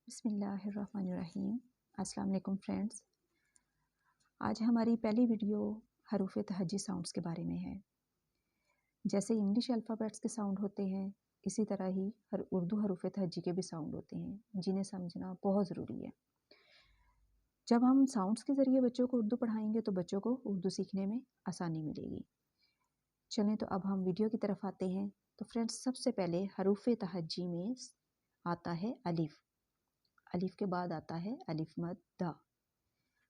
بسم اللہ الرحمن الرحیم۔ السلام علیکم فرینڈز، آج ہماری پہلی ویڈیو حروف تہجی ساؤنڈز کے بارے میں ہے۔ جیسے انگلش الفابیٹس کے ساؤنڈ ہوتے ہیں، اسی طرح ہی اردو حروف تہجی کے بھی ساؤنڈ ہوتے ہیں، جنہیں سمجھنا بہت ضروری ہے۔ جب ہم ساؤنڈز کے ذریعے بچوں کو اردو پڑھائیں گے تو بچوں کو اردو سیکھنے میں آسانی ملے گی۔ چلیں تو اب ہم ویڈیو کی طرف آتے ہیں۔ تو فرینڈز، سب سے پہلے حروف تہجی میں آتا ہے الف۔ الف کے بعد آتا ہے الف مد دا۔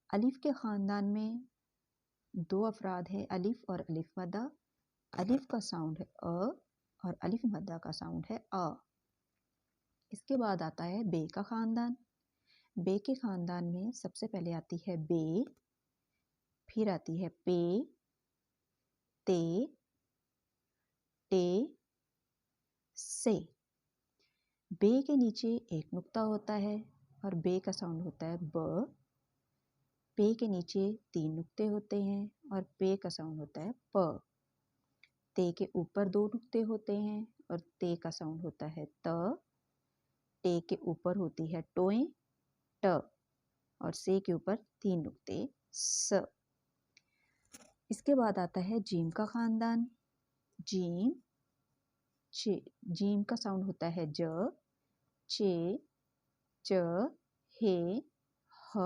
الف کے خاندان میں دو افراد ہیں، الف اور الف مدہ۔ الف کا ساؤنڈ ہے اور الف مدہ کا ساؤنڈ ہے آ۔ اس کے بعد آتا ہے بے کا خاندان۔ بے کے خاندان میں سب سے پہلے آتی ہے بے، پھر آتی ہے پے، تے، ٹے، سے۔ بے کے نیچے ایک نقطہ ہوتا ہے اور بے کا ساؤنڈ ہوتا ہے ب۔ پے کے نیچے تین نقطے ہوتے ہیں اور پے کا ساؤنڈ ہوتا ہے پ۔ تے کے اوپر دو نقطے ہوتے ہیں اور تے کا ساؤنڈ ہوتا ہے ت۔ ٹے کے اوپر ہوتی ہے ٹوئیں، ٹ، اور سے کے اوپر تین نقطے، س۔ اس کے بعد آتا ہے جیم کا خاندان۔ جیم، جیم کا ساؤنڈ ہوتا ہے ج، چ، چ، ہے، ہ،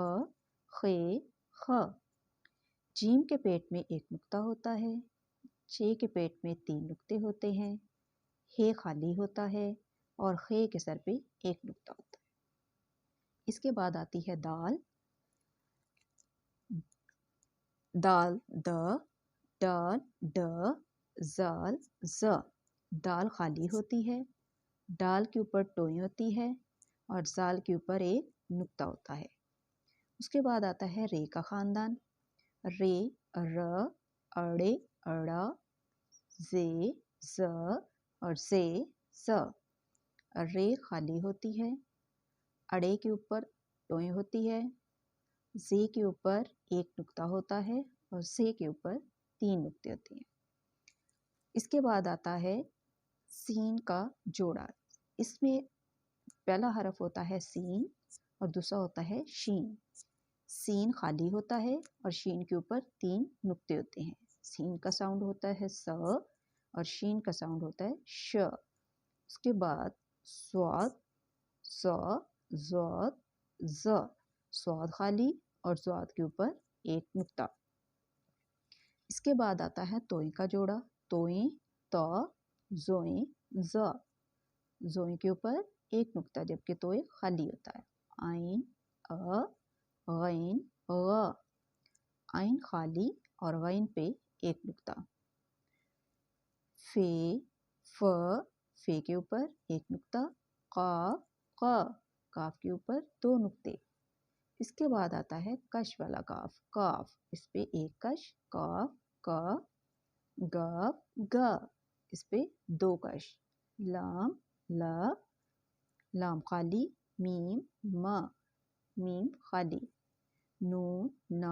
خے، خ۔ جیم کے پیٹ میں ایک نقطہ ہوتا ہے، چ کے پیٹ میں تین نقطے ہوتے ہیں، ہے خالی ہوتا ہے اور خے کے سر پہ ایک نقطہ ہوتا ہے۔ اس کے بعد آتی ہے دال۔ دال، د، ڈ، ڈ، زال، ز۔ دال خالی ہوتی ہے، ڈال کے اوپر ٹوئیں ہوتی ہے اور زال کے اوپر ایک نقطہ ہوتا ہے۔ اس کے بعد آتا ہے رے کا خاندان۔ رے، ر، اڑے، اڑا، زے، ز اور زے، ز۔ رے خالی ہوتی ہے، اڑے کے اوپر ٹوئیں ہوتی ہے، زے کے اوپر ایک نقطہ ہوتا ہے اور زے کے اوپر تین نقطے ہوتے ہیں۔ اس کے بعد آتا ہے سین کا جوڑا۔ اس میں پہلا حرف ہوتا ہے سین اور دوسرا ہوتا ہے شین۔ سین خالی ہوتا ہے اور شین کے اوپر تین نقطے ہوتے ہیں۔ سین کا ساؤنڈ ہوتا ہے س اور شین کا ساؤنڈ ہوتا ہے ش۔ اس کے بعد سواد، س، زاد، ز۔ سواد خالی اور زاد کے اوپر ایک نقطہ۔ اس کے بعد آتا ہے توئیں کا جوڑا۔ توئیں، ت، زوئیں، ز۔ زوئیں کے اوپر ایک نقطہ جبکہ توئیں خالی ہوتا ہے۔ عین، ا، غین، غ۔ عین خالی اور غین پہ ایک نقطہ۔ فے، ف، فے کے اوپر ایک نقطہ۔ قاف، ق، کاف کے اوپر دو نقطے۔ اس کے بعد آتا ہے کش والا کاف، کاف، اس پہ ایک کش، کاف، ک، گاف، گ، اس پہ دو کش۔ لام، ل، لام خالی، میم، م، میم خالی۔ نون، ن،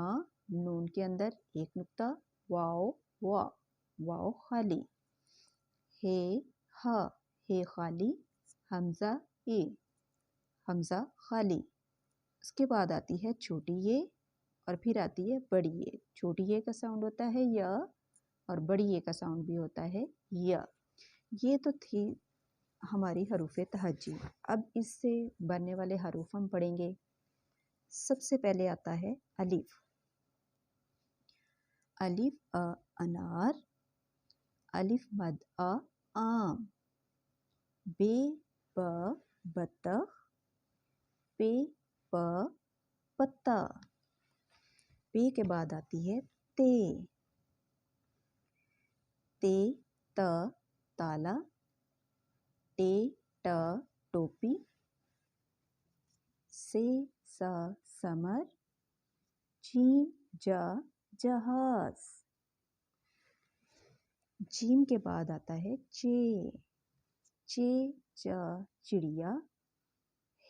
نون کے اندر ایک نقطہ، واؤ، وا، واؤ خالی۔ ہے، ہ، ہے خالی، حمزہ، اے، حمزہ خالی۔ اس کے بعد آتی ہے چھوٹی یہ اور پھر آتی ہے بڑی یہ۔ چھوٹی یہ کا ساؤنڈ ہوتا ہے ی اور بڑی یہ کا ساؤنڈ بھی ہوتا ہے ی۔ یہ تو تھی ہماری حروف تہجی۔ اب اس سے بننے والے حروف ہم پڑھیں گے۔ سب سے پہلے آتا ہے الف۔ الف ا انار، الف مد ا آم، بے ب بطخ، پے پ پتا۔ پے کے بعد آتی ہے تے۔ تے ت تالا، ٹے ٹ ٹوپی، سے س سمر، جیم جا جہاز۔ جیم کے بعد آتا ہے چے۔ چے چا چڑیا،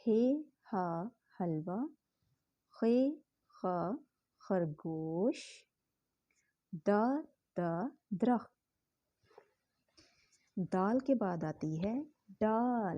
ہے ہا حلوہ، خے خ خرگوش، دا دا درخت۔ دال کے بعد آتی ہے ڈال۔